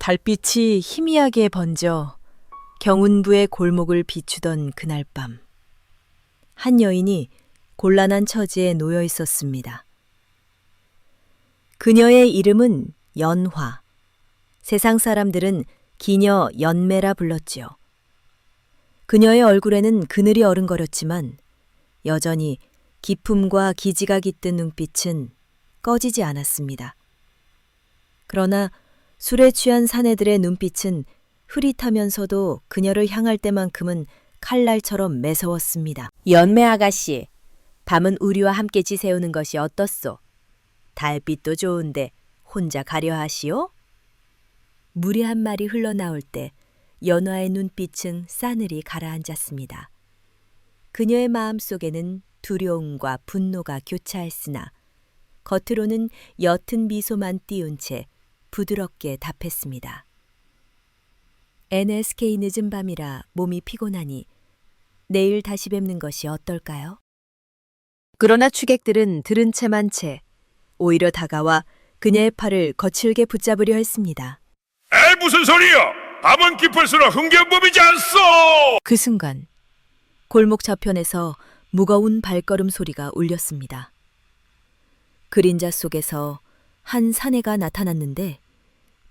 달빛이 희미하게 번져 경운부의 골목을 비추던 그날 밤, 한 여인이 곤란한 처지에 놓여 있었습니다. 그녀의 이름은 연화. 세상 사람들은 기녀 연매라 불렀지요. 그녀의 얼굴에는 그늘이 어른거렸지만 여전히 기품과 기지가 깃든 눈빛은 꺼지지 않았습니다. 그러나 술에 취한 사내들의 눈빛은 흐릿하면서도 그녀를 향할 때만큼은 칼날처럼 매서웠습니다. 연매 아가씨, 밤은 우리와 함께 지새우는 것이 어떻소? 달빛도 좋은데 혼자 가려 하시오? 무리 한 마리 흘러나올 때 연화의 눈빛은 싸늘히 가라앉았습니다. 그녀의 마음속에는 두려움과 분노가 교차했으나 겉으로는 옅은 미소만 띄운 채 부드럽게 답했습니다. NSK 늦은 밤이라 몸이 피곤하니 내일 다시 뵙는 것이 어떨까요? 그러나 취객들은 들은 채만 채 오히려 다가와 그녀의 팔을 거칠게 붙잡으려 했습니다. 에이, 무슨 소리야? 밤은 깊을수록 흥겨법이지 않소! 그 순간 골목 저편에서 무거운 발걸음 소리가 울렸습니다. 그림자 속에서 한 사내가 나타났는데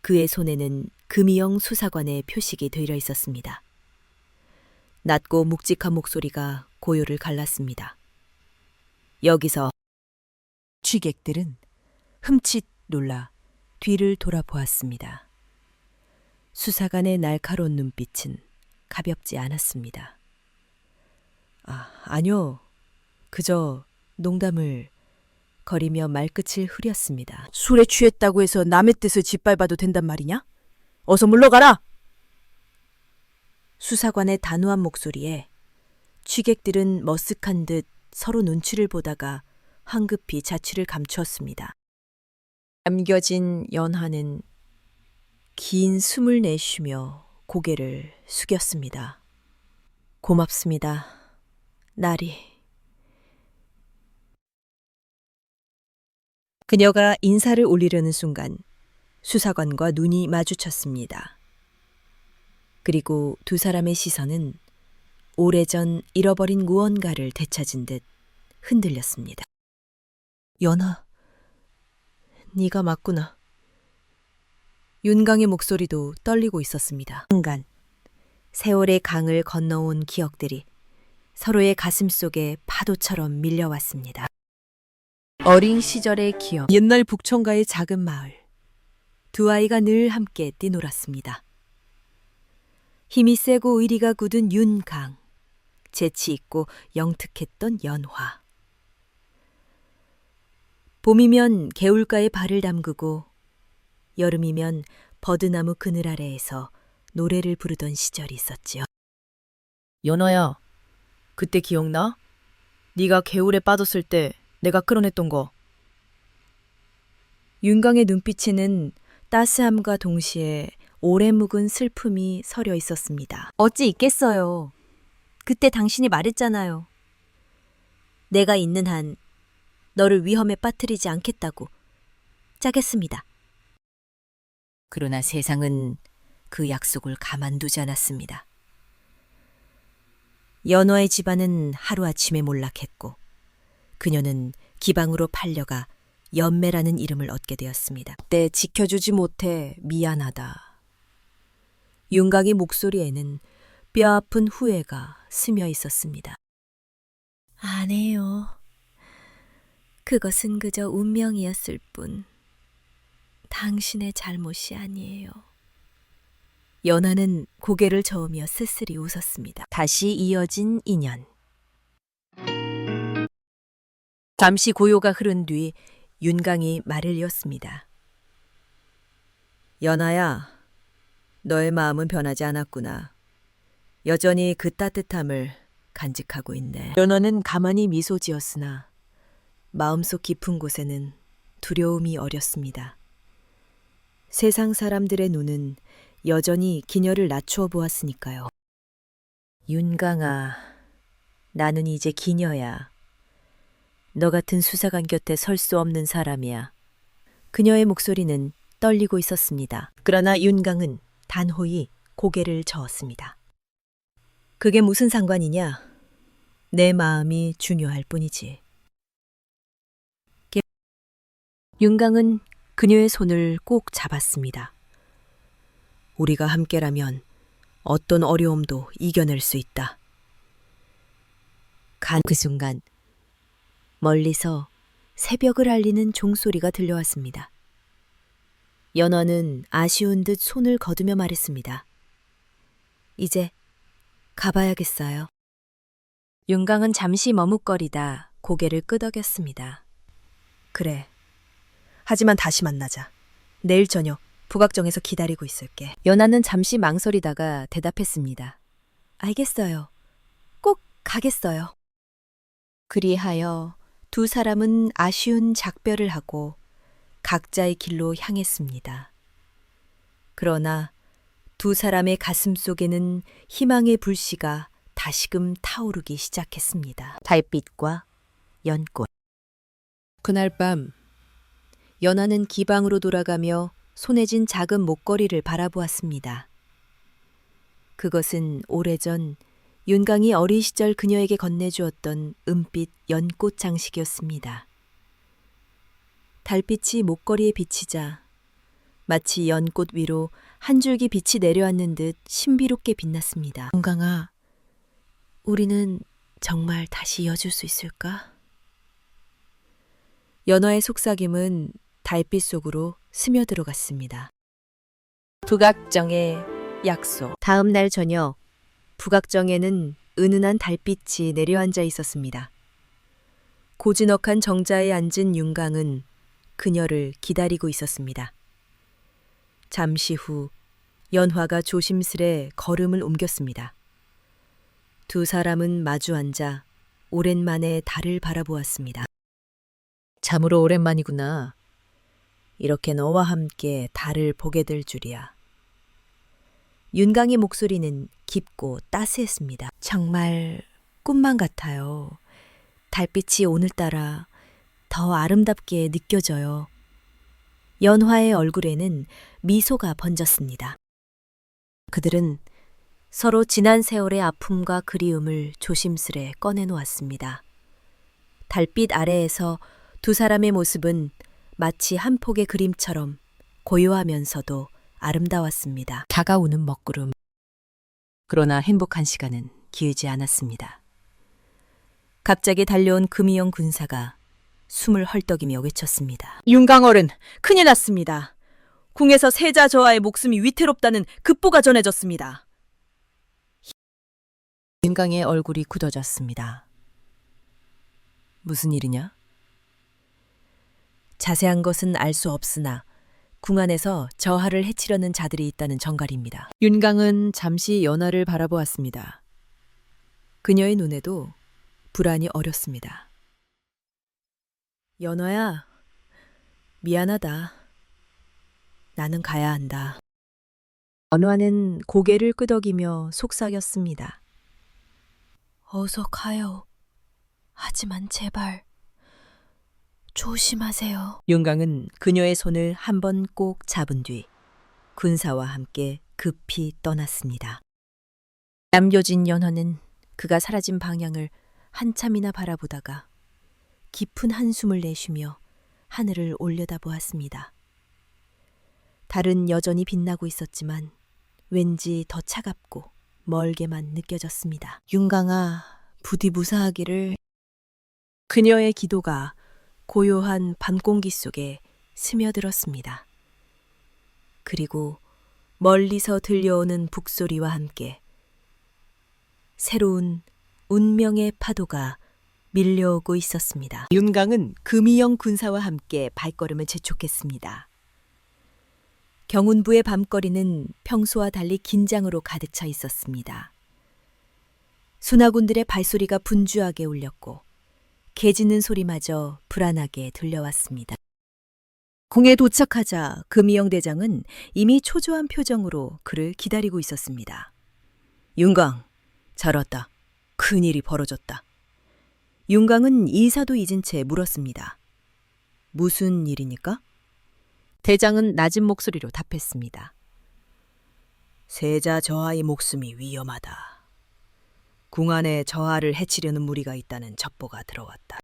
그의 손에는 금이형 수사관의 표식이 들려 있었습니다. 낮고 묵직한 목소리가 고요를 갈랐습니다. 여기서 취객들은 흠칫 놀라 뒤를 돌아보았습니다. 수사관의 날카로운 눈빛은 가볍지 않았습니다. 아니요. 그저 농담을 거리며 말끝을 흐렸습니다. 술에 취했다고 해서 남의 뜻을 짓밟아도 된단 말이냐? 어서 물러가라! 수사관의 단호한 목소리에 취객들은 머쓱한 듯 서로 눈치를 보다가 황급히 자취를 감추었습니다. 남겨진 연화는 긴 숨을 내쉬며 고개를 숙였습니다. 고맙습니다. 나리. 그녀가 인사를 올리려는 순간 수사관과 눈이 마주쳤습니다. 그리고 두 사람의 시선은 오래전 잃어버린 무언가를 되찾은 듯 흔들렸습니다. 연아, 네가 맞구나. 윤강의 목소리도 떨리고 있었습니다. 순간 세월의 강을 건너온 기억들이 서로의 가슴 속에 파도처럼 밀려왔습니다. 어린 시절의 기억, 옛날 북촌가의 작은 마을. 두 아이가 늘 함께 뛰놀았습니다. 힘이 세고 의리가 굳은 윤강, 재치 있고 영특했던 연화. 봄이면 개울가에 발을 담그고 여름이면 버드나무 그늘 아래에서 노래를 부르던 시절이 있었지요. 연화야, 그때 기억나? 네가 개울에 빠졌을 때 내가 끌어냈던 거. 윤강의 눈빛에는 따스함과 동시에 오래 묵은 슬픔이 서려 있었습니다. 어찌 있겠어요. 그때 당신이 말했잖아요. 내가 있는 한 너를 위험에 빠뜨리지 않겠다고. 짜겠습니다. 그러나 세상은 그 약속을 가만두지 않았습니다. 연화의 집안은 하루아침에 몰락했고 그녀는 기방으로 팔려가 연매라는 이름을 얻게 되었습니다. 그때 지켜주지 못해 미안하다. 윤강의 목소리에는 뼈아픈 후회가 스며 있었습니다. 아니에요. 그것은 그저 운명이었을 뿐. 당신의 잘못이 아니에요. 연하는 고개를 저으며 쓸쓸히 웃었습니다. 다시 이어진 인연. 잠시 고요가 흐른 뒤 윤강이 말을 이었습니다. 연하야, 너의 마음은 변하지 않았구나. 여전히 그 따뜻함을 간직하고 있네. 연하는 가만히 미소 지었으나 마음속 깊은 곳에는 두려움이 어렸습니다. 세상 사람들의 눈은 여전히 기녀를 낮추어 보았으니까요. 윤강아, 나는 이제 기녀야. 너 같은 수사관 곁에 설 수 없는 사람이야. 그녀의 목소리는 떨리고 있었습니다. 그러나 윤강은 단호히 고개를 저었습니다. 그게 무슨 상관이냐? 내 마음이 중요할 뿐이지. 윤강은 그녀의 손을 꼭 잡았습니다. 우리가 함께라면 어떤 어려움도 이겨낼 수 있다. 그 순간 멀리서 새벽을 알리는 종소리가 들려왔습니다. 연화는 아쉬운 듯 손을 거두며 말했습니다. 이제 가봐야겠어요. 윤강은 잠시 머뭇거리다 고개를 끄덕였습니다. 그래. 하지만 다시 만나자. 내일 저녁 북악정에서 기다리고 있을게. 연하는 잠시 망설이다가 대답했습니다. 알겠어요. 꼭 가겠어요. 그리하여 두 사람은 아쉬운 작별을 하고 각자의 길로 향했습니다. 그러나 두 사람의 가슴 속에는 희망의 불씨가 다시금 타오르기 시작했습니다. 달빛과 연꽃. 그날 밤 연하는 기방으로 돌아가며 손에 쥔 작은 목걸이를 바라보았습니다. 그것은 오래전 윤강이 어린 시절 그녀에게 건네주었던 은빛 연꽃 장식이었습니다. 달빛이 목걸이에 비치자 마치 연꽃 위로 한 줄기 빛이 내려앉는 듯 신비롭게 빛났습니다. 윤강아, 우리는 정말 다시 이어줄 수 있을까? 연화의 속삭임은 달빛 속으로 스며들어갔습니다. 북악정의 약속. 다음 날 저녁 북악정에는 은은한 달빛이 내려앉아 있었습니다. 고즈넉한 정자에 앉은 윤강은 그녀를 기다리고 있었습니다. 잠시 후 연화가 조심스레 걸음을 옮겼습니다. 두 사람은 마주 앉아 오랜만에 달을 바라보았습니다. 참으로 오랜만이구나. 이렇게 너와 함께 달을 보게 될 줄이야. 윤강의 목소리는 깊고 따스했습니다. 정말 꿈만 같아요. 달빛이 오늘따라 더 아름답게 느껴져요. 연화의 얼굴에는 미소가 번졌습니다. 그들은 서로 지난 세월의 아픔과 그리움을 조심스레 꺼내놓았습니다. 달빛 아래에서 두 사람의 모습은 마치 한 폭의 그림처럼 고요하면서도 아름다웠습니다. 다가오는 먹구름. 그러나 행복한 시간은 길지 않았습니다. 갑자기 달려온 금이영 군사가 숨을 헐떡이며 외쳤습니다. 윤강어른, 큰일 났습니다. 궁에서 세자 저하의 목숨이 위태롭다는 급보가 전해졌습니다. 윤강의 얼굴이 굳어졌습니다. 무슨 일이냐? 자세한 것은 알 수 없으나 궁 안에서 저하를 해치려는 자들이 있다는 정갈입니다. 윤강은 잠시 연화를 바라보았습니다. 그녀의 눈에도 불안이 어렸습니다. 연화야, 미안하다. 나는 가야 한다. 연화는 고개를 끄덕이며 속삭였습니다. 어서 가요. 하지만 제발 조심하세요. 윤강은 그녀의 손을 한 번 꼭 잡은 뒤 군사와 함께 급히 떠났습니다. 남겨진 연화는 그가 사라진 방향을 한참이나 바라보다가 깊은 한숨을 내쉬며 하늘을 올려다보았습니다. 달은 여전히 빛나고 있었지만 왠지 더 차갑고 멀게만 느껴졌습니다. 윤강아, 부디 무사하기를. 그녀의 기도가 고요한 밤공기 속에 스며들었습니다. 그리고 멀리서 들려오는 북소리와 함께 새로운 운명의 파도가 밀려오고 있었습니다. 윤강은 금이영 군사와 함께 발걸음을 재촉했습니다. 경운부의 밤거리는 평소와 달리 긴장으로 가득 차 있었습니다. 순하군들의 발소리가 분주하게 울렸고 개 짖는 소리마저 불안하게 들려왔습니다. 궁에 도착하자 금이영 대장은 이미 초조한 표정으로 그를 기다리고 있었습니다. 윤강, 잘 왔다. 큰일이 벌어졌다. 윤강은 인사도 잊은 채 물었습니다. 무슨 일이니까? 대장은 낮은 목소리로 답했습니다. 세자 저하의 목숨이 위험하다. 궁 안에 저하를 해치려는 무리가 있다는 첩보가 들어왔다.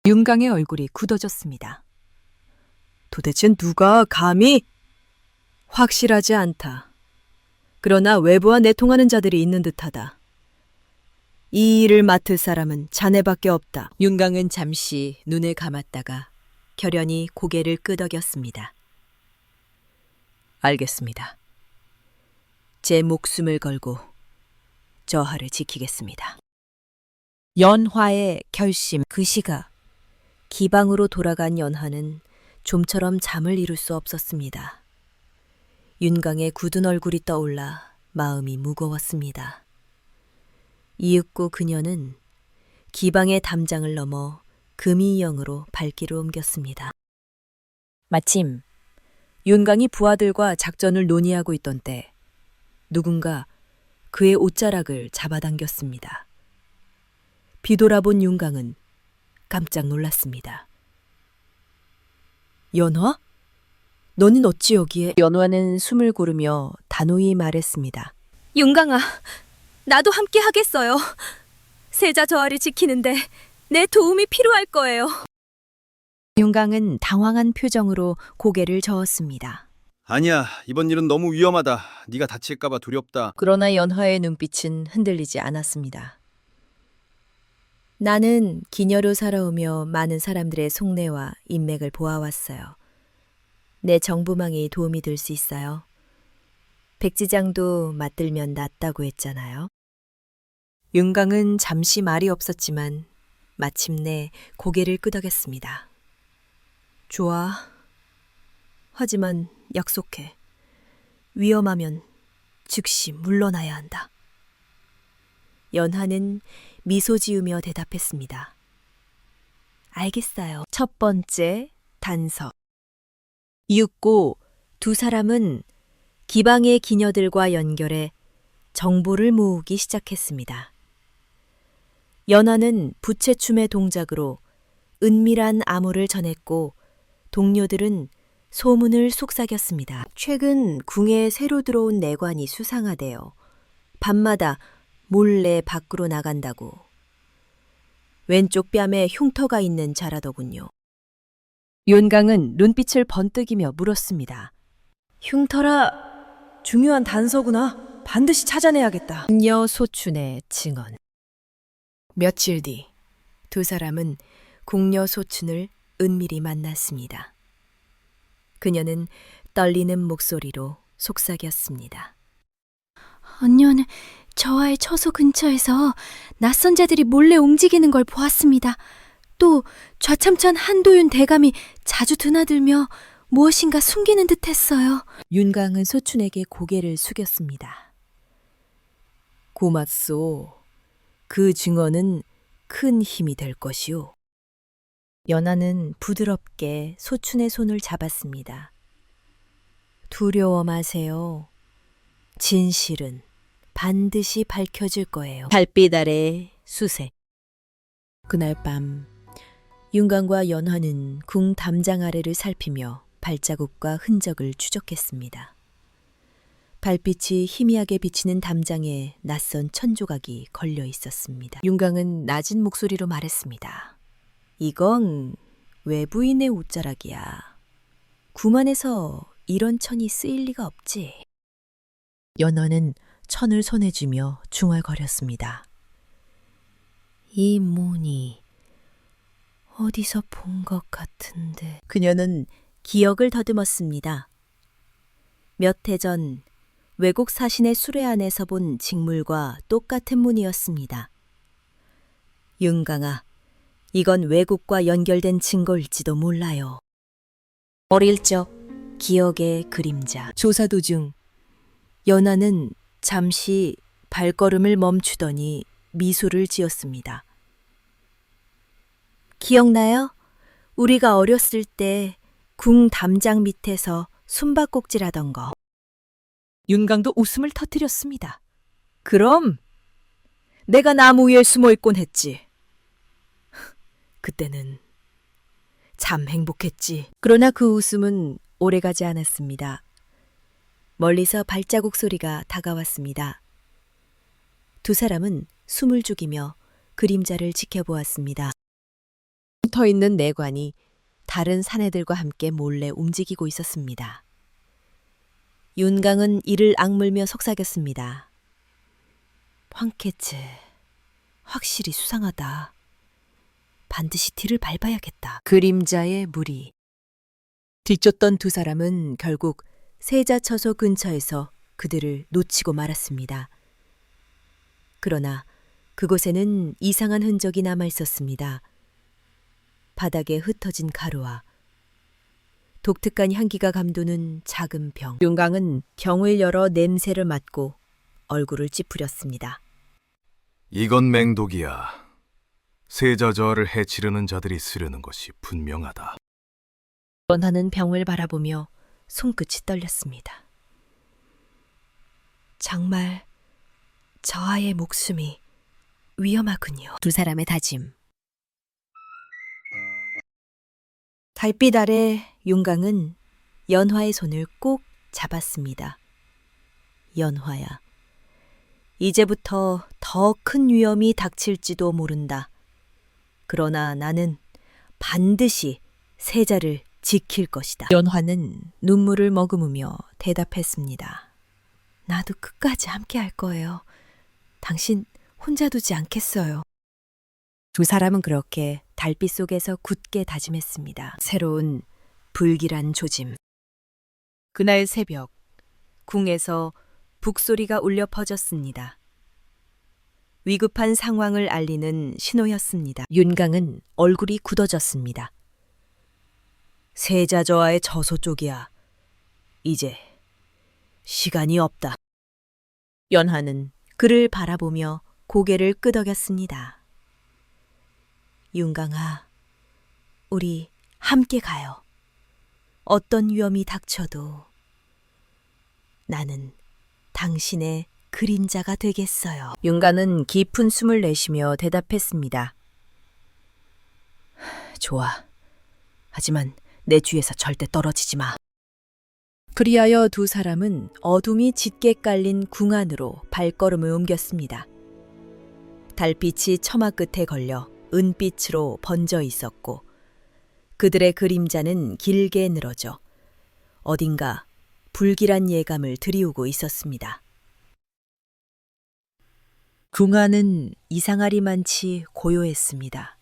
윤강의 얼굴이 굳어졌습니다. 도대체 누가 감히? 확실하지 않다. 그러나 외부와 내통하는 자들이 있는 듯하다. 이 일을 맡을 사람은 자네밖에 없다. 윤강은 잠시 눈을 감았다가 결연히 고개를 끄덕였습니다. 알겠습니다. 제 목숨을 걸고 저하를 지키겠습니다. 연화의 결심 그 시각 기방으로 돌아간 연화는 좀처럼 잠을 이룰 수 없었습니다. 윤강의 굳은 얼굴이 떠올라 마음이 무거웠습니다. 이윽고 그녀는 기방의 담장을 넘어 금이영으로 발길을 옮겼습니다. 마침 윤강이 부하들과 작전을 논의하고 있던 때 누군가 그의 옷자락을 잡아당겼습니다. 뒤돌아본 윤강은 깜짝 놀랐습니다. 연화? 너는 어찌 여기에? 연화는 숨을 고르며 단호히 말했습니다. 윤강아, 나도 함께 하겠어요. 세자 저하를 지키는데 내 도움이 필요할 거예요. 윤강은 당황한 표정으로 고개를 저었습니다. 아니야, 이번 일은 너무 위험하다. 네가 다칠까봐 두렵다. 그러나 연화의 눈빛은 흔들리지 않았습니다. 나는 기녀로 살아오며 많은 사람들의 속내와 인맥을 보아왔어요. 내 정부망이 도움이 될 수 있어요. 백지장도 맞들면 낫다고 했잖아요. 윤강은 잠시 말이 없었지만 마침내 고개를 끄덕였습니다. 좋아. 하지만 약속해. 위험하면 즉시 물러나야 한다. 연하는 미소 지으며 대답했습니다. 알겠어요. 첫 번째 단서. 이윽고 두 사람은 기방의 기녀들과 연결해 정보를 모으기 시작했습니다. 연하는 부채춤의 동작으로 은밀한 암호를 전했고 동료들은 소문을 속삭였습니다. 최근 궁에 새로 들어온 내관이 수상하대요. 밤마다 몰래 밖으로 나간다고. 왼쪽 뺨에 흉터가 있는 자라더군요. 윤강은 눈빛을 번뜩이며 물었습니다. 흉터라 중요한 단서구나. 반드시 찾아내야겠다. 궁녀 소춘의 증언. 며칠 뒤 두 사람은 궁녀 소춘을 은밀히 만났습니다. 그녀는 떨리는 목소리로 속삭였습니다. 언녀는 저하의 처소 근처에서 낯선 자들이 몰래 움직이는 걸 보았습니다. 또 좌참천 한도윤 대감이 자주 드나들며 무엇인가 숨기는 듯 했어요. 윤강은 소춘에게 고개를 숙였습니다. 고맙소. 그 증언은 큰 힘이 될 것이오. 연하는 부드럽게 소춘의 손을 잡았습니다. 두려워 마세요. 진실은 반드시 밝혀질 거예요. 달빛 아래 수색. 그날 밤 윤강과 연화는 궁 담장 아래를 살피며 발자국과 흔적을 추적했습니다. 발빛이 희미하게 비치는 담장에 낯선 천조각이 걸려 있었습니다. 윤강은 낮은 목소리로 말했습니다. 이건 외부인의 옷자락이야. 구만에서 이런 천이 쓰일 리가 없지. 연어는 천을 손에 쥐며 중얼거렸습니다. 이 무늬 어디서 본 것 같은데. 그녀는 기억을 더듬었습니다. 몇 해 전 외국 사신의 수레안에서 본 직물과 똑같은 무늬였습니다. 윤강아, 이건 외국과 연결된 증거일지도 몰라요. 어릴 적 기억의 그림자. 조사 도중 연하는 잠시 발걸음을 멈추더니 미소를 지었습니다. 기억나요? 우리가 어렸을 때 궁 담장 밑에서 숨바꼭질하던 거. 윤강도 웃음을 터뜨렸습니다. 그럼 내가 나무 위에 숨어 있곤 했지. 그때는 참 행복했지. 그러나 그 웃음은 오래가지 않았습니다. 멀리서 발자국 소리가 다가왔습니다. 두 사람은 숨을 죽이며 그림자를 지켜보았습니다. 붙어 있는 내관이 다른 사내들과 함께 몰래 움직이고 있었습니다. 윤강은 이를 악물며 속삭였습니다. 황케츠, 확실히 수상하다. 반드시 뒤를 밟아야겠다. 그림자의 무리. 뒤쫓던 두 사람은 결국 세자처소 근처에서 그들을 놓치고 말았습니다. 그러나 그곳에는 이상한 흔적이 남아 있었습니다. 바닥에 흩어진 가루와 독특한 향기가 감도는 작은 병. 윤강은 병을 열어 냄새를 맡고 얼굴을 찌푸렸습니다. 이건 맹독이야. 세자저하를 해치려는 자들이 쓰려는 것이 분명하다. 뻔하는 병을 바라보며 손끝이 떨렸습니다. 정말 저하의 목숨이 위험하군요. 두 사람의 다짐. 달빛 아래 윤강은 연화의 손을 꼭 잡았습니다. 연화야, 이제부터 더 큰 위험이 닥칠지도 모른다. 그러나 나는 반드시 세자를 지킬 것이다. 연화는 눈물을 머금으며 대답했습니다. 나도 끝까지 함께 할 거예요. 당신 혼자 두지 않겠어요. 두 사람은 그렇게 달빛 속에서 굳게 다짐했습니다. 새로운 불길한 조짐. 그날 새벽, 궁에서 북소리가 울려 퍼졌습니다. 위급한 상황을 알리는 신호였습니다. 윤강은 얼굴이 굳어졌습니다. 세자저하의 저소 쪽이야. 이제 시간이 없다. 연하는 그를 바라보며 고개를 끄덕였습니다. 윤강아, 우리 함께 가요. 어떤 위험이 닥쳐도 나는 당신의 그림자가 되겠어요. 윤강은 깊은 숨을 내쉬며 대답했습니다. 좋아. 하지만 내 주위에서 절대 떨어지지 마. 그리하여 두 사람은 어둠이 짙게 깔린 궁 안으로 발걸음을 옮겼습니다. 달빛이 처마 끝에 걸려 은빛으로 번져 있었고 그들의 그림자는 길게 늘어져 어딘가 불길한 예감을 드리우고 있었습니다. 궁 안은 이상하리만치 고요했습니다.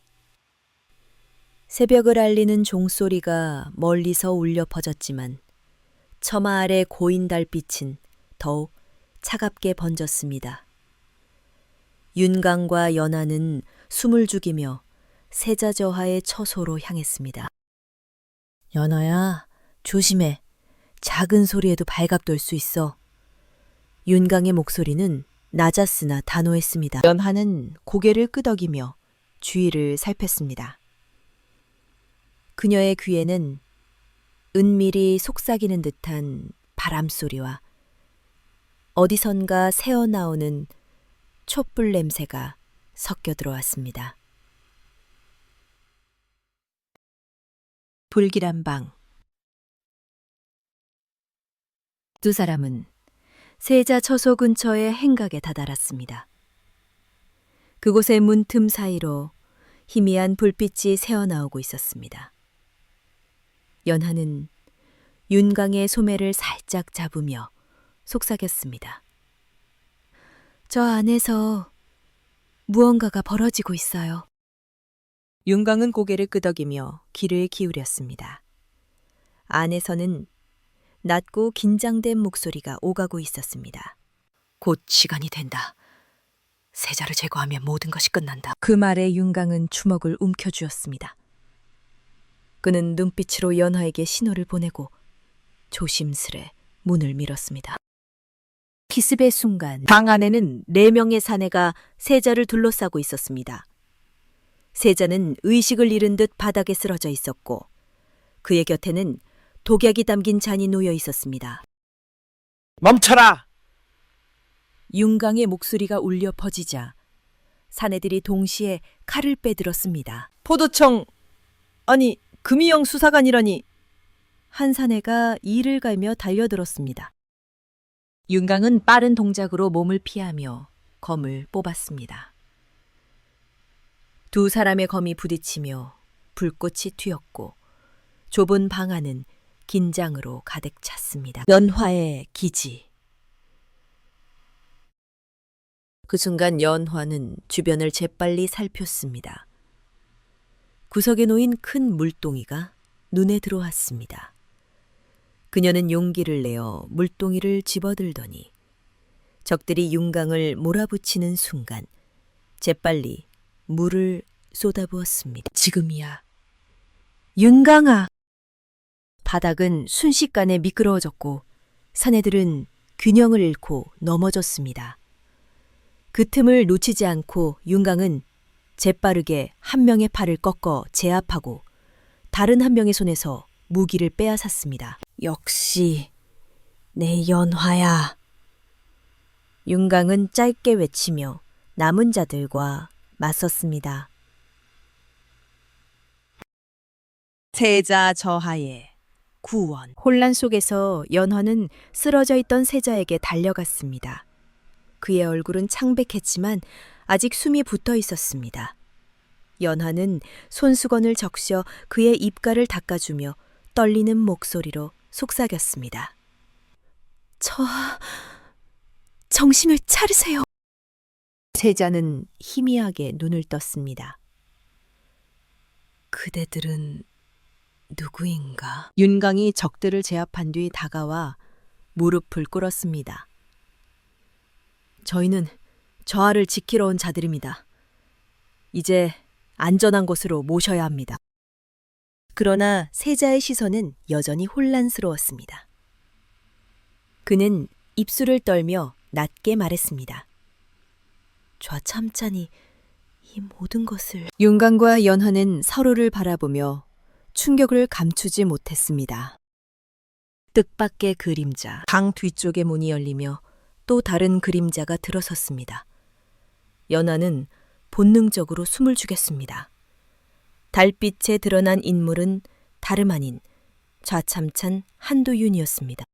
새벽을 알리는 종소리가 멀리서 울려 퍼졌지만 처마 아래 고인 달빛은 더욱 차갑게 번졌습니다. 윤강과 연하는 숨을 죽이며 세자저하의 처소로 향했습니다. 연하야, 조심해. 작은 소리에도 발각될 수 있어. 윤강의 목소리는 낮았으나 단호했습니다. 연하는 고개를 끄덕이며 주위를 살폈습니다. 그녀의 귀에는 은밀히 속삭이는 듯한 바람소리와 어디선가 새어나오는 촛불 냄새가 섞여 들어왔습니다. 불길한 방. 두 사람은 세자 처소 근처의 행각에 다다랐습니다. 그곳의 문틈 사이로 희미한 불빛이 새어나오고 있었습니다. 연하는 윤강의 소매를 살짝 잡으며 속삭였습니다. 저 안에서 무언가가 벌어지고 있어요. 윤강은 고개를 끄덕이며 귀를 기울였습니다. 안에서는 낮고 긴장된 목소리가 오가고 있었습니다. 곧 시간이 된다. 세자를 제거하면 모든 것이 끝난다. 그 말에 윤강은 주먹을 움켜쥐었습니다. 그는 눈빛으로 연하에게 신호를 보내고 조심스레 문을 밀었습니다. 기습의 순간 방 안에는 4명의 사내가 세자를 둘러싸고 있었습니다. 세자는 의식을 잃은 듯 바닥에 쓰러져 있었고 그의 곁에는 독약이 담긴 잔이 놓여 있었습니다. 멈춰라! 윤강의 목소리가 울려 퍼지자 사내들이 동시에 칼을 빼들었습니다. 포도청, 아니 금이영 수사관이라니. 한 사내가 이를 갈며 달려들었습니다. 윤강은 빠른 동작으로 몸을 피하며 검을 뽑았습니다. 두 사람의 검이 부딪히며 불꽃이 튀었고 좁은 방 안은 긴장으로 가득 찼습니다. 연화의 기지. 그 순간 연화는 주변을 재빨리 살폈습니다. 구석에 놓인 큰 물동이가 눈에 들어왔습니다. 그녀는 용기를 내어 물동이를 집어들더니 적들이 윤강을 몰아붙이는 순간 재빨리 물을 쏟아부었습니다. 지금이야. 윤강아! 바닥은 순식간에 미끄러워졌고 사내들은 균형을 잃고 넘어졌습니다. 그 틈을 놓치지 않고 윤강은 재빠르게 한 명의 팔을 꺾어 제압하고 다른 한 명의 손에서 무기를 빼앗았습니다. 역시 내 연화야. 윤강은 짧게 외치며 남은 자들과 맞섰습니다. 세자 저하의 구원. 혼란 속에서 연화는 쓰러져 있던 세자에게 달려갔습니다. 그의 얼굴은 창백했지만 아직 숨이 붙어 있었습니다. 연화는 손수건을 적셔 그의 입가를 닦아주며 떨리는 목소리로 속삭였습니다. 정신을 차리세요. 세자는 희미하게 눈을 떴습니다. 그대들은 누구인가? 윤강이 적들을 제압한 뒤 다가와 무릎을 꿇었습니다. 저희는 저하를 지키러 온 자들입니다. 이제 안전한 곳으로 모셔야 합니다. 그러나 세자의 시선은 여전히 혼란스러웠습니다. 그는 입술을 떨며 낮게 말했습니다. 좌참찬이 이 모든 것을... 윤강과 연화는 서로를 바라보며 충격을 감추지 못했습니다. 뜻밖의 그림자, 방 뒤쪽의 문이 열리며 또 다른 그림자가 들어섰습니다. 연화는 본능적으로 숨을 죽였습니다. 달빛에 드러난 인물은 다름 아닌 좌참찬 한도윤이었습니다.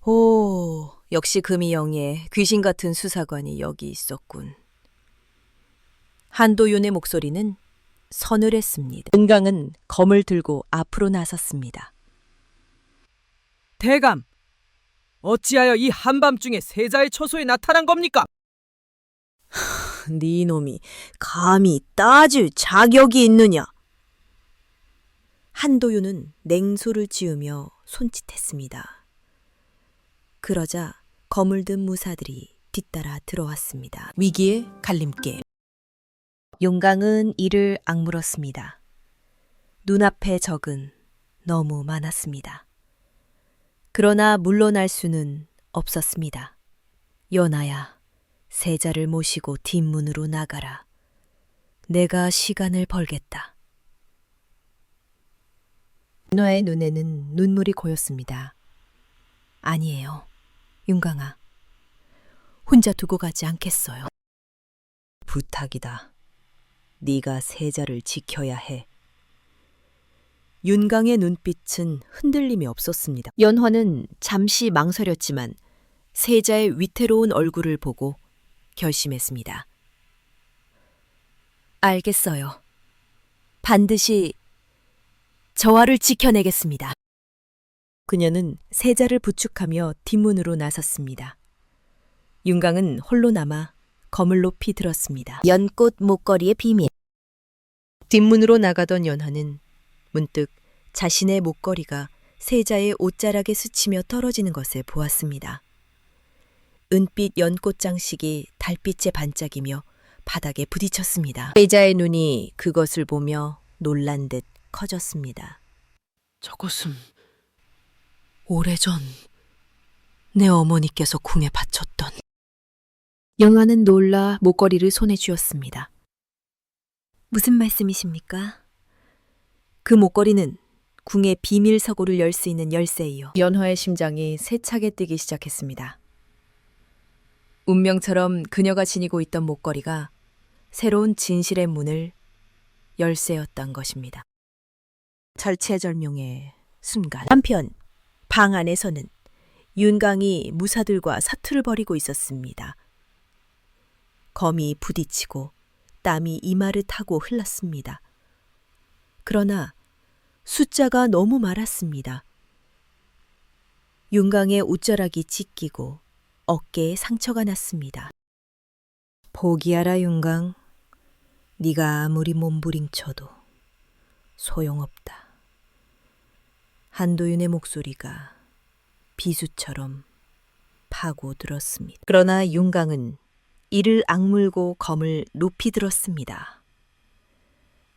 오, 역시 금이영의 귀신 같은 수사관이 여기 있었군. 한도윤의 목소리는 서늘했습니다. 은강은 검을 들고 앞으로 나섰습니다. 대감, 어찌하여 이 한밤중에 세자의 처소에 나타난 겁니까? 네 놈이 감히 따질 자격이 있느냐? 한도윤은 냉소를 지으며 손짓했습니다. 그러자 검을 든 무사들이 뒤따라 들어왔습니다. 위기의 갈림길. 윤강은 이를 악물었습니다. 눈앞의 적은 너무 많았습니다. 그러나 물러날 수는 없었습니다. 연하야, 세자를 모시고 뒷문으로 나가라. 내가 시간을 벌겠다. 윤화의 눈에는 눈물이 고였습니다. 아니에요, 윤강아. 혼자 두고 가지 않겠어요. 부탁이다. 네가 세자를 지켜야 해. 윤강의 눈빛은 흔들림이 없었습니다. 연화는 잠시 망설였지만 세자의 위태로운 얼굴을 보고 결심했습니다. 알겠어요. 반드시 저하를 지켜내겠습니다. 그녀는 세자를 부축하며 뒷문으로 나섰습니다. 윤강은 홀로 남아 검을 높이 들었습니다. 연꽃 목걸이의 비밀. 뒷문으로 나가던 연화는 문득 자신의 목걸이가 세자의 옷자락에 스치며 떨어지는 것을 보았습니다. 은빛 연꽃 장식이 달빛에 반짝이며 바닥에 부딪혔습니다. 세자의 눈이 그것을 보며 놀란 듯 커졌습니다. 저것은 오래전 내 어머니께서 궁에 바쳤던... 영아는 놀라 목걸이를 손에 쥐었습니다. 무슨 말씀이십니까? 그 목걸이는 궁의 비밀 서고를 열 수 있는 열쇠이요. 연화의 심장이 세차게 뛰기 시작했습니다. 운명처럼 그녀가 지니고 있던 목걸이가 새로운 진실의 문을 열쇠였던 것입니다. 절체절명의 순간 한편 방 안에서는 윤강이 무사들과 사투를 벌이고 있었습니다. 검이 부딪히고 땀이 이마를 타고 흘렀습니다. 그러나 숫자가 너무 많았습니다. 윤강의 옷자락이 찢기고 어깨에 상처가 났습니다. 포기하라 윤강. 네가 아무리 몸부림쳐도 소용없다. 한도윤의 목소리가 비수처럼 파고들었습니다. 그러나 윤강은 이를 악물고 검을 높이 들었습니다.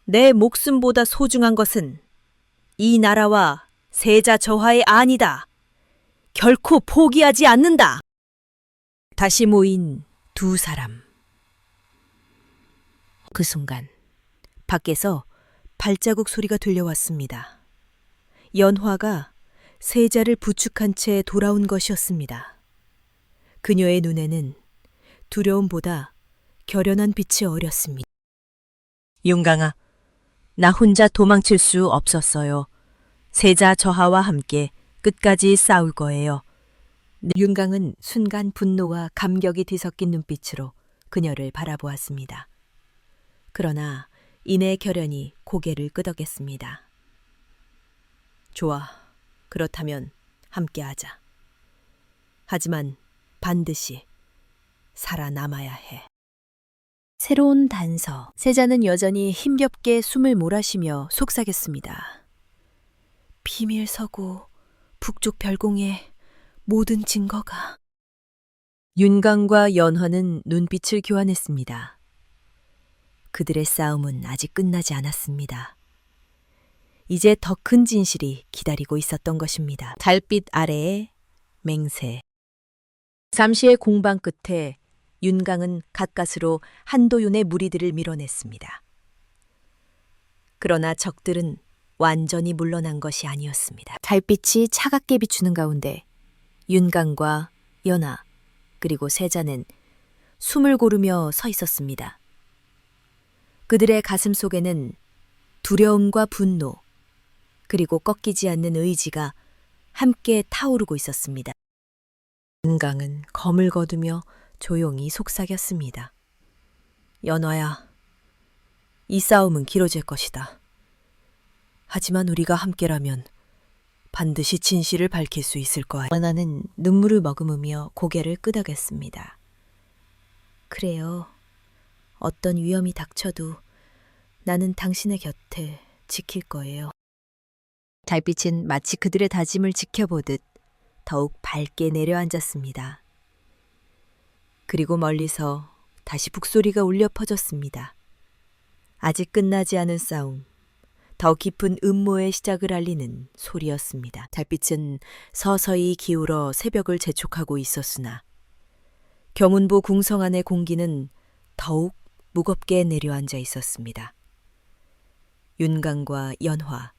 내 목숨보다 소중한 것은 이 나라와 세자 저하의 안이다. 결코 포기하지 않는다. 다시 모인 두 사람. 그 순간 밖에서 발자국 소리가 들려왔습니다. 연화가 세자를 부축한 채 돌아온 것이었습니다. 그녀의 눈에는 두려움보다 결연한 빛이 어렸습니다. 윤강아, 나 혼자 도망칠 수 없었어요. 세자 저하와 함께 끝까지 싸울 거예요. 윤강은 순간 분노와 감격이 뒤섞인 눈빛으로 그녀를 바라보았습니다. 그러나 이내 결연히 고개를 끄덕였습니다. 좋아, 그렇다면 함께하자. 하지만 반드시 살아남아야 해. 새로운 단서. 세자는 여전히 힘겹게 숨을 몰아쉬며 속삭였습니다. 비밀 서고 북쪽 별궁의 모든 증거가. 윤강과 연화는 눈빛을 교환했습니다. 그들의 싸움은 아직 끝나지 않았습니다. 이제 더 큰 진실이 기다리고 있었던 것입니다. 달빛 아래의 맹세. 잠시의 공방 끝에 윤강은 가까스로 한도윤의 무리들을 밀어냈습니다. 그러나 적들은 완전히 물러난 것이 아니었습니다. 달빛이 차갑게 비추는 가운데 윤강과 연화 그리고 세자는 숨을 고르며 서 있었습니다. 그들의 가슴 속에는 두려움과 분노 그리고 꺾이지 않는 의지가 함께 타오르고 있었습니다. 윤강은 검을 거두며 조용히 속삭였습니다. 연화야, 이 싸움은 길어질 것이다. 하지만 우리가 함께라면 반드시 진실을 밝힐 수 있을 거야. 연화는 눈물을 머금으며 고개를 끄덕였습니다. 그래요. 어떤 위험이 닥쳐도 나는 당신의 곁을 지킬 거예요. 달빛은 마치 그들의 다짐을 지켜보듯 더욱 밝게 내려앉았습니다. 그리고 멀리서 다시 북소리가 울려 퍼졌습니다. 아직 끝나지 않은 싸움, 더 깊은 음모의 시작을 알리는 소리였습니다. 달빛은 서서히 기울어 새벽을 재촉하고 있었으나 경운보 궁성 안의 공기는 더욱 무겁게 내려앉아 있었습니다. 윤강과 연화,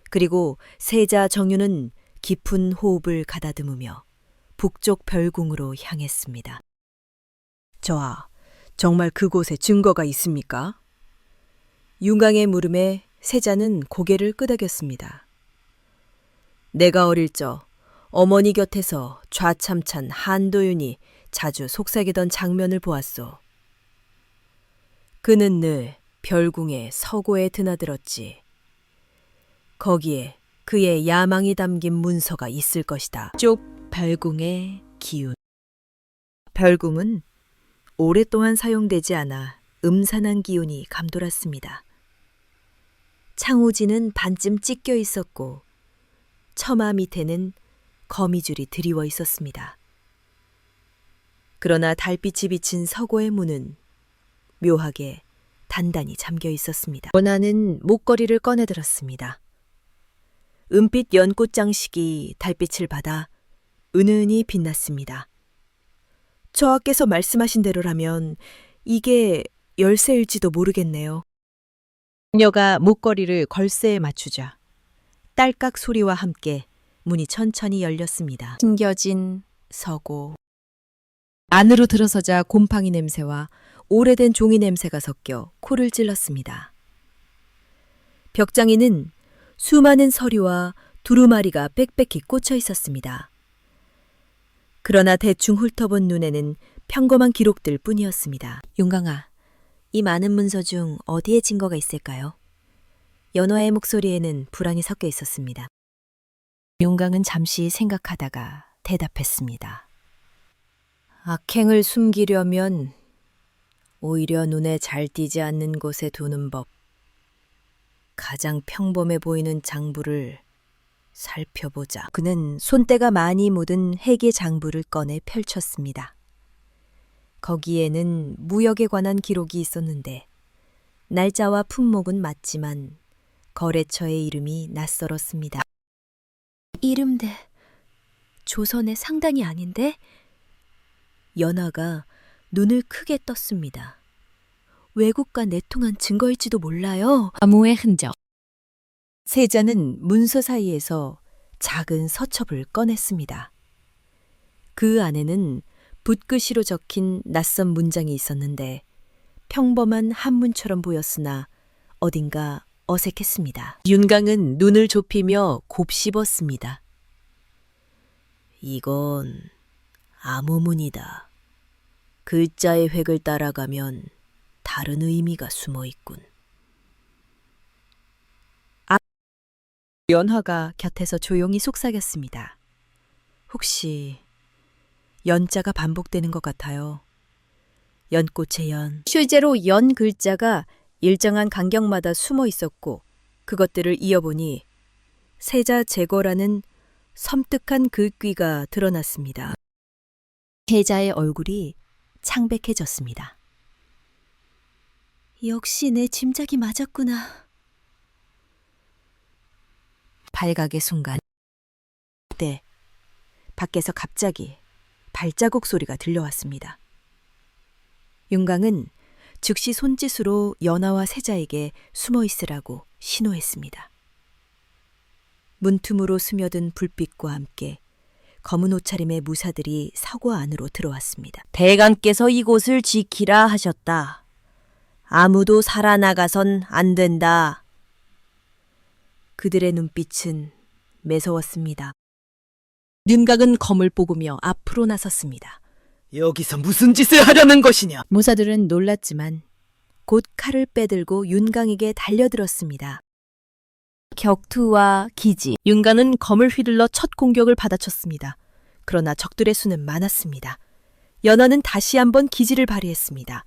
그리고 세자 정유는 깊은 호흡을 가다듬으며 북쪽 별궁으로 향했습니다. 저하, 정말 그곳에 증거가 있습니까? 윤강의 물음에 세자는 고개를 끄덕였습니다. 내가 어릴 적 어머니 곁에서 좌참찬 한도윤이 자주 속삭이던 장면을 보았소. 그는 늘 별궁의 서고에 드나들었지. 거기에 그의 야망이 담긴 문서가 있을 것이다. 쪽 별궁의 기운. 별궁은 오랫동안 사용되지 않아 음산한 기운이 감돌았습니다. 창호지는 반쯤 찢겨 있었고 처마 밑에는 거미줄이 드리워 있었습니다. 그러나 달빛이 비친 서고의 문은 묘하게 단단히 잠겨 있었습니다. 원하는 목걸이를 꺼내들었습니다. 은빛 연꽃 장식이 달빛을 받아 은은히 빛났습니다. 저하께서 말씀하신 대로라면 이게 열쇠일지도 모르겠네요. 그녀가 목걸이를 걸쇠에 맞추자 딸깍 소리와 함께 문이 천천히 열렸습니다. 숨겨진 서고. 안으로 들어서자 곰팡이 냄새와 오래된 종이 냄새가 섞여 코를 찔렀습니다. 벽장에는 수많은 서류와 두루마리가 빽빽히 꽂혀 있었습니다. 그러나 대충 훑어본 눈에는 평범한 기록들 뿐이었습니다. 윤강아, 이 많은 문서 중 어디에 증거가 있을까요? 연화의 목소리에는 불안이 섞여 있었습니다. 윤강은 잠시 생각하다가 대답했습니다. 악행을 숨기려면 오히려 눈에 잘 띄지 않는 곳에 두는 법. 가장 평범해 보이는 장부를 살펴보자. 그는 손때가 많이 묻은 회계 장부를 꺼내 펼쳤습니다. 거기에는 무역에 관한 기록이 있었는데 날짜와 품목은 맞지만 거래처의 이름이 낯설었습니다. 이름대 조선의 상당이 아닌데? 연하가 눈을 크게 떴습니다. 외국과 내통한 증거일지도 몰라요. 암호의 흔적. 세자는 문서 사이에서 작은 서첩을 꺼냈습니다. 그 안에는 붓글씨로 적힌 낯선 문장이 있었는데 평범한 한문처럼 보였으나 어딘가 어색했습니다. 윤강은 눈을 좁히며 곱씹었습니다. 이건 암호문이다. 글자의 획을 따라가면 다른 의미가 숨어 있군. 연화가 곁에서 조용히 속삭였습니다. 혹시 연자가 반복되는 것 같아요. 연꽃의 연. 실제로 연 글자가 일정한 간격마다 숨어 있었고 그것들을 이어보니 세자 제거라는 섬뜩한 글귀가 드러났습니다. 세자의 얼굴이 창백해졌습니다. 역시 내 짐작이 맞았구나. 발각의 순간 그때 밖에서 갑자기 발자국 소리가 들려왔습니다. 윤강은 즉시 손짓으로 연하와 세자에게 숨어 있으라고 신호했습니다. 문틈으로 스며든 불빛과 함께 검은 옷차림의 무사들이 서고 안으로 들어왔습니다. 대감께서 이곳을 지키라 하셨다. 아무도 살아나가선 안 된다. 그들의 눈빛은 매서웠습니다. 윤각은 검을 뽑으며 앞으로 나섰습니다. 여기서 무슨 짓을 하려는 것이냐? 무사들은 놀랐지만 곧 칼을 빼들고 윤강에게 달려들었습니다. 격투와 기지. 윤강은 검을 휘둘러 첫 공격을 받아쳤습니다. 그러나 적들의 수는 많았습니다. 연하는 다시 한번 기지를 발휘했습니다.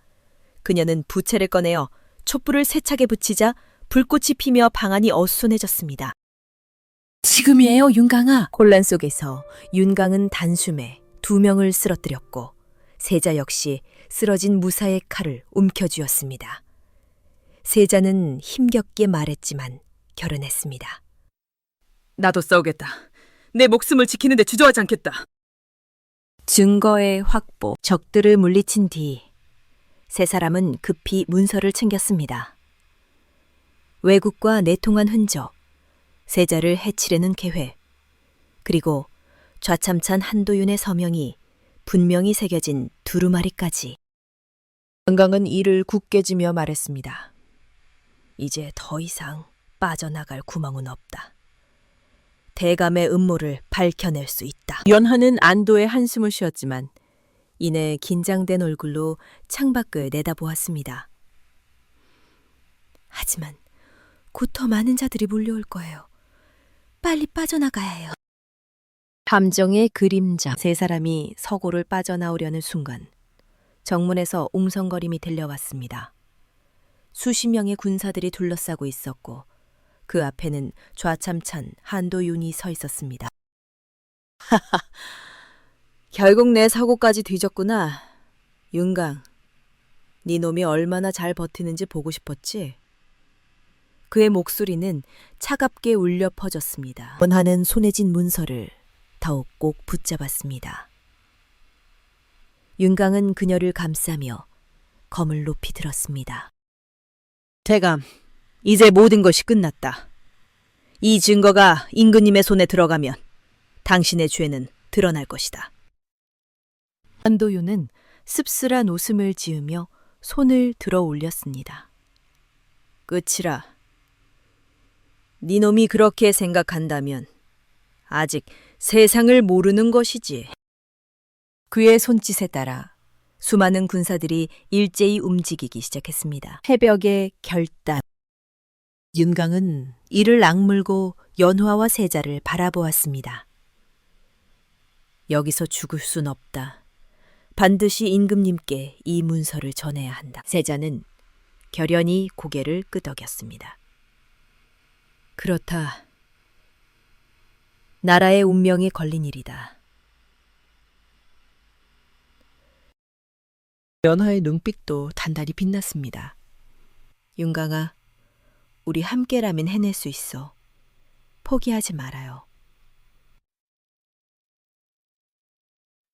그녀는 부채를 꺼내어 촛불을 세차게 붙이자 불꽃이 피며 방안이 어수선해졌습니다. 지금이에요, 윤강아. 혼란 속에서 윤강은 단숨에 2명을 쓰러뜨렸고 세자 역시 쓰러진 무사의 칼을 움켜쥐었습니다. 세자는 힘겹게 말했지만 결연했습니다. 나도 싸우겠다. 내 목숨을 지키는데 주저하지 않겠다. 증거의 확보, 적들을 물리친 뒤 세 사람은 급히 문서를 챙겼습니다. 외국과 내통한 흔적, 세자를 해치려는 계획, 그리고 좌참찬 한도윤의 서명이 분명히 새겨진 두루마리까지. 은강은 이를 굳게 쥐며 말했습니다. 이제 더 이상 빠져나갈 구멍은 없다. 대감의 음모를 밝혀낼 수 있다. 연하는 안도의 한숨을 쉬었지만 이내 긴장된 얼굴로 창밖을 내다보았습니다. 하지만 곧 더 많은 자들이 몰려올 거예요. 빨리 빠져나가야 해요. 함정의 그림자. 세 사람이 서고를 빠져나오려는 순간 정문에서 웅성거림이 들려왔습니다. 수십 명의 군사들이 둘러싸고 있었고 그 앞에는 좌참찬 한도윤이 서 있었습니다. 하하, 결국 내 사고까지 뒤졌구나. 윤강, 네 놈이 얼마나 잘 버티는지 보고 싶었지? 그의 목소리는 차갑게 울려 퍼졌습니다. 원하는 손에 쥔 문서를 더욱 꼭 붙잡았습니다. 윤강은 그녀를 감싸며 검을 높이 들었습니다. 대감, 이제 모든 것이 끝났다. 이 증거가 임금님의 손에 들어가면 당신의 죄는 드러날 것이다. 한도윤은 씁쓸한 웃음을 지으며 손을 들어 올렸습니다. 끝이라. 네 놈이 그렇게 생각한다면 아직 세상을 모르는 것이지. 그의 손짓에 따라 수많은 군사들이 일제히 움직이기 시작했습니다. 해벽의 결단. 윤강은 이를 악물고 연화와 세자를 바라보았습니다. 여기서 죽을 순 없다. 반드시 임금님께 이 문서를 전해야 한다. 세자는 결연히 고개를 끄덕였습니다. 그렇다. 나라의 운명이 걸린 일이다. 연화의 눈빛도 단단히 빛났습니다. 윤강아, 우리 함께라면 해낼 수 있어. 포기하지 말아요.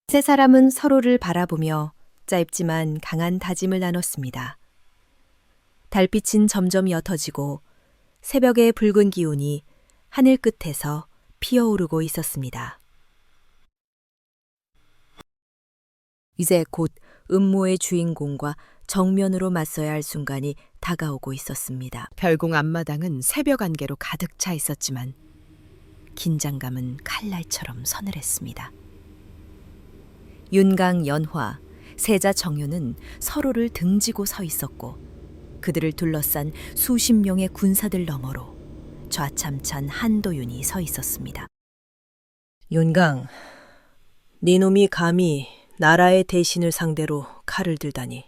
세 사람은 서로를 바라보며 짧지만 강한 다짐을 나눴습니다. 달빛은 점점 옅어지고 새벽의 붉은 기운이 하늘 끝에서 피어오르고 있었습니다. 이제 곧 음모의 주인공과 정면으로 맞서야 할 순간이 다가오고 있었습니다. 별궁 앞마당은 새벽 안개로 가득 차 있었지만 긴장감은 칼날처럼 서늘했습니다. 윤강, 연화, 세자, 정윤은 서로를 등지고 서 있었고 그들을 둘러싼 수십 명의 군사들 너머로 좌참찬 한도윤이 서 있었습니다. 윤강, 네 놈이 감히 나라의 대신을 상대로 칼을 들다니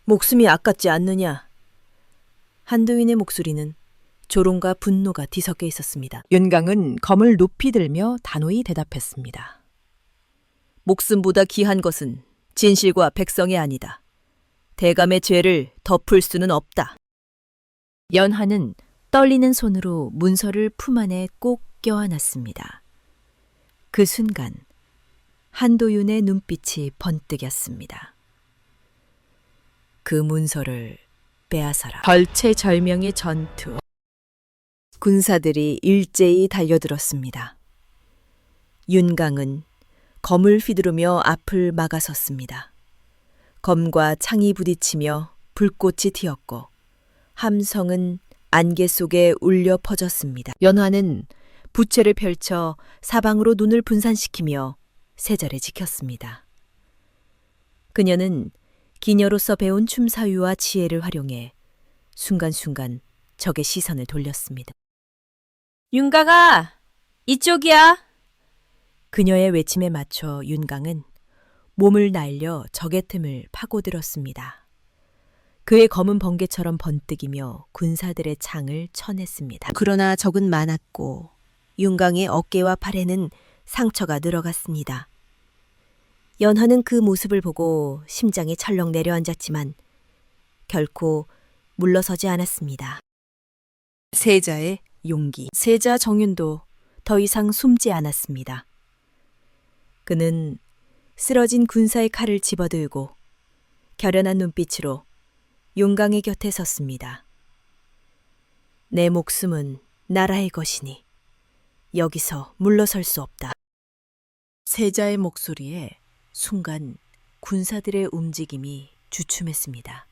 목숨이 아깝지 않느냐? 한도윤의 목소리는 조롱과 분노가 뒤섞여 있었습니다. 윤강은 검을 높이 들며 단호히 대답했습니다. 목숨보다 귀한 것은 진실과 백성이 아니다. 대감의 죄를 덮을 수는 없다. 연화는 떨리는 손으로 문서를 품 안에 꼭 껴안았습니다. 그 순간 한도윤의 눈빛이 번뜩였습니다. 그 문서를 빼앗아라. 절체절명의 전투. 군사들이 일제히 달려들었습니다. 윤강은 검을 휘두르며 앞을 막아섰습니다. 검과 창이 부딪히며 불꽃이 튀었고 함성은 안개 속에 울려 퍼졌습니다. 연화는 부채를 펼쳐 사방으로 눈을 분산시키며 세자를 지켰습니다. 그녀는 기녀로서 배운 춤사위와 지혜를 활용해 순간순간 적의 시선을 돌렸습니다. 윤강아, 이쪽이야. 그녀의 외침에 맞춰 윤강은 몸을 날려 적의 틈을 파고들었습니다. 그의 검은 번개처럼 번뜩이며 군사들의 창을 쳐냈습니다. 그러나 적은 많았고 윤강의 어깨와 팔에는 상처가 늘어갔습니다. 연화는 그 모습을 보고 심장이 철렁 내려앉았지만 결코 물러서지 않았습니다. 세자의 용기. 세자 정윤도 더 이상 숨지 않았습니다. 그는 쓰러진 군사의 칼을 집어들고 결연한 눈빛으로 윤강의 곁에 섰습니다. 내 목숨은 나라의 것이니 여기서 물러설 수 없다. 세자의 목소리에 순간 군사들의 움직임이 주춤했습니다.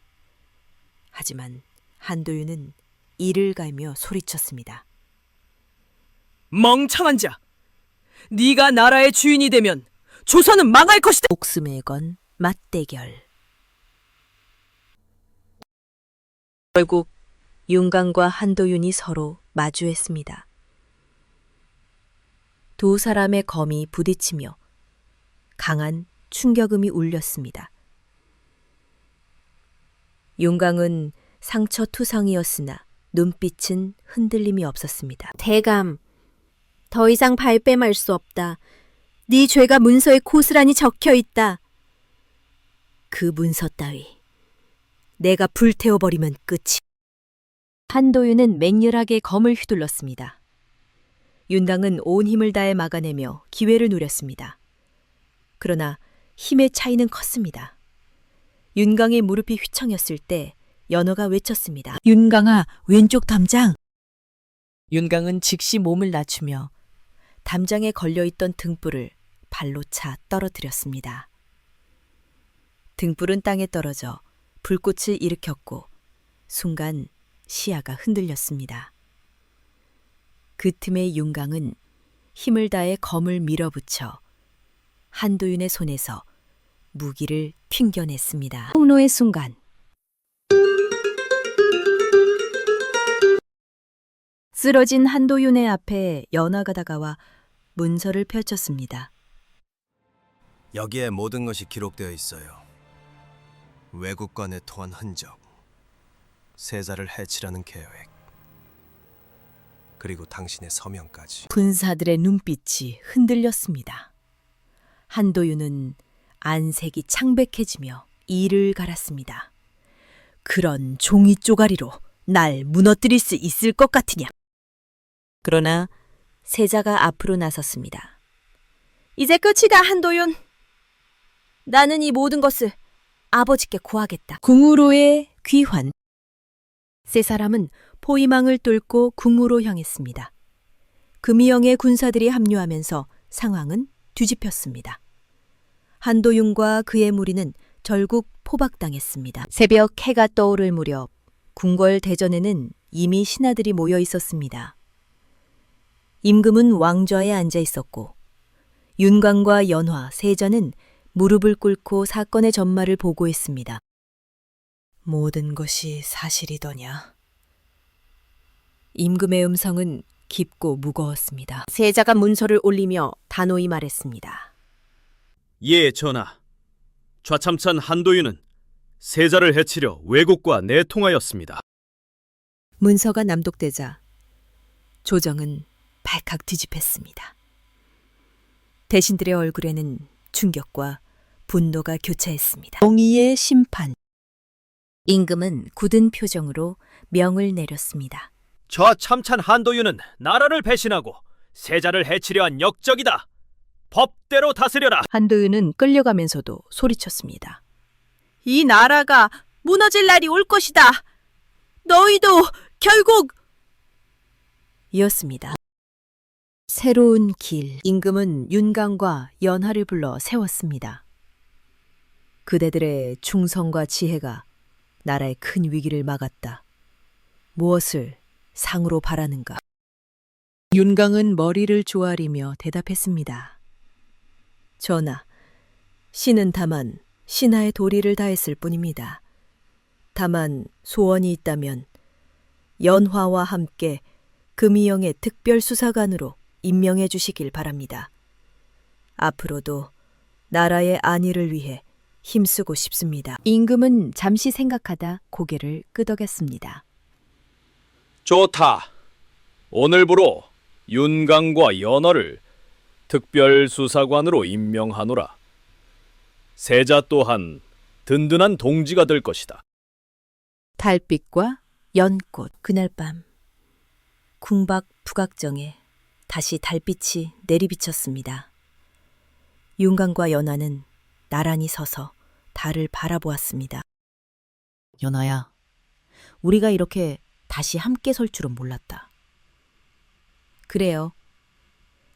하지만 한도윤은 이를 갈며 소리쳤습니다. 멍청한 자! 네가 나라의 주인이 되면 조선은 망할 것이다! 목숨에 건 맞대결. 결국 윤강과 한도윤이 서로 마주했습니다. 두 사람의 검이 부딪히며 강한 충격음이 울렸습니다. 윤강은 상처 투성이었으나 눈빛은 흔들림이 없었습니다. 대감, 더 이상 발뺌할 수 없다. 네 죄가 문서에 고스란히 적혀 있다. 그 문서 따위 내가 불태워버리면 끝이. 한도윤은 맹렬하게 검을 휘둘렀습니다. 윤강은 온 힘을 다해 막아내며 기회를 노렸습니다. 그러나 힘의 차이는 컸습니다. 윤강의 무릎이 휘청였을 때 연어가 외쳤습니다. 윤강아, 왼쪽 담장! 윤강은 즉시 몸을 낮추며 담장에 걸려있던 등불을 발로 차 떨어뜨렸습니다. 등불은 땅에 떨어져 불꽃을 일으켰고 순간 시야가 흔들렸습니다. 그 틈에 윤강은 힘을 다해 검을 밀어붙여 한도윤의 손에서 무기를 튕겨냈습니다. 폭로의 순간 쓰러진 한도윤의 앞에 연화가 다가와 문서를 펼쳤습니다. 여기에 모든 것이 기록되어 있어요. 외국과 내통한 흔적, 세자를 해치려는 계획, 그리고 당신의 서명까지. 군사들의 눈빛이 흔들렸습니다. 한도윤은 안색이 창백해지며 이를 갈았습니다. 그런 종이 쪼가리로 날 무너뜨릴 수 있을 것 같으냐? 그러나 세자가 앞으로 나섰습니다. 이제 끝이다, 한도윤. 나는 이 모든 것을 아버지께 고하겠다. 궁으로의 귀환. 세 사람은 포위망을 뚫고 궁으로 향했습니다. 금이영의 군사들이 합류하면서 상황은 뒤집혔습니다. 한도윤과 그의 무리는 결국 포박당했습니다. 새벽 해가 떠오를 무렵 궁궐 대전에는 이미 신하들이 모여 있었습니다. 임금은 왕좌에 앉아 있었고 윤광과 연화, 세자는 무릎을 꿇고 사건의 전말을 보고했습니다. 모든 것이 사실이더냐? 임금의 음성은 깊고 무거웠습니다. 세자가 문서를 올리며 단호히 말했습니다. 예, 전하. 좌참찬 한도윤은 세자를 해치려 왜곡과 내통하였습니다. 문서가 낭독되자 조정은 발칵 뒤집혔습니다. 대신들의 얼굴에는 충격과 분노가 교차했습니다. 정의의 심판. 임금은 굳은 표정으로 명을 내렸습니다. 좌참찬 한도윤은 나라를 배신하고 세자를 해치려 한 역적이다. 법대로 다스려라. 한도윤은 끌려가면서도 소리쳤습니다. 이 나라가 무너질 날이 올 것이다. 너희도 결국... 이었습니다. 새로운 길. 임금은 윤광과 연하를 불러 세웠습니다. 그대들의 충성과 지혜가 나라의 큰 위기를 막았다. 무엇을 상으로 바라는가? 윤광은 머리를 조아리며 대답했습니다. 전하, 신은 다만 신하의 도리를 다했을 뿐입니다. 다만 소원이 있다면 연화와 함께 금이영의 특별수사관으로 임명해 주시길 바랍니다. 앞으로도 나라의 안위를 위해 힘쓰고 싶습니다. 임금은 잠시 생각하다 고개를 끄덕였습니다. 좋다. 오늘부로 윤광과 연어를 특별수사관으로 임명하노라. 세자 또한 든든한 동지가 될 것이다. 달빛과 연꽃. 그날 밤 궁밖 북악정에 다시 달빛이 내리비쳤습니다. 윤광과 연화는 나란히 서서 달을 바라보았습니다. 연화야, 우리가 이렇게 다시 함께 설 줄은 몰랐다. 그래요.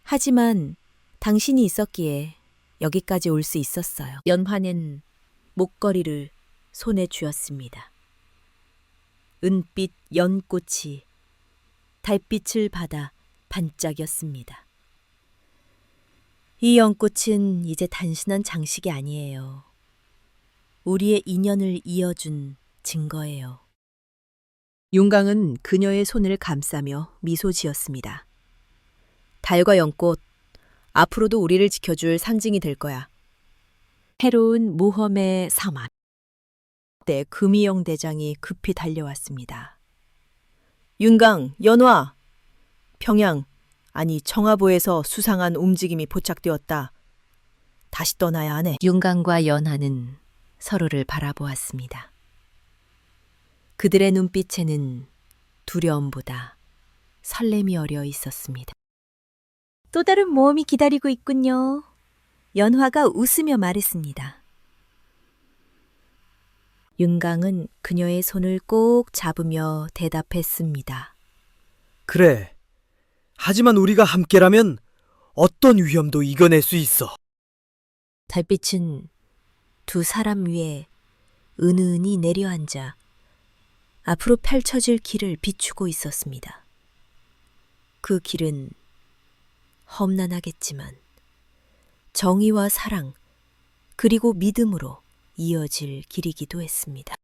하지만 당신이 있었기에 여기까지 올 수 있었어요. 연화는 목걸이를 손에 쥐었습니다. 은빛 연꽃이 달빛을 받아 반짝였습니다. 이 연꽃은 이제 단순한 장식이 아니에요. 우리의 인연을 이어준 증거예요. 윤광은 그녀의 손을 감싸며 미소 지었습니다. 달과 연꽃, 앞으로도 우리를 지켜줄 상징이 될 거야. 해로운 모험의 사막. 그때 금이영 대장이 급히 달려왔습니다. 윤광, 연화, 평양, 아니 청하보에서 수상한 움직임이 포착되었다. 다시 떠나야 하네. 윤광과 연화는 서로를 바라보았습니다. 그들의 눈빛에는 두려움보다 설렘이 어려 있었습니다. 또 다른 모험이 기다리고 있군요. 연화가 웃으며 말했습니다. 윤광은 그녀의 손을 꼭 잡으며 대답했습니다. 그래. 하지만 우리가 함께라면 어떤 위험도 이겨낼 수 있어. 달빛은 두 사람 위에 은은히 내려앉아 앞으로 펼쳐질 길을 비추고 있었습니다. 그 길은 험난하겠지만 정의와 사랑 그리고 믿음으로 이어질 길이기도 했습니다.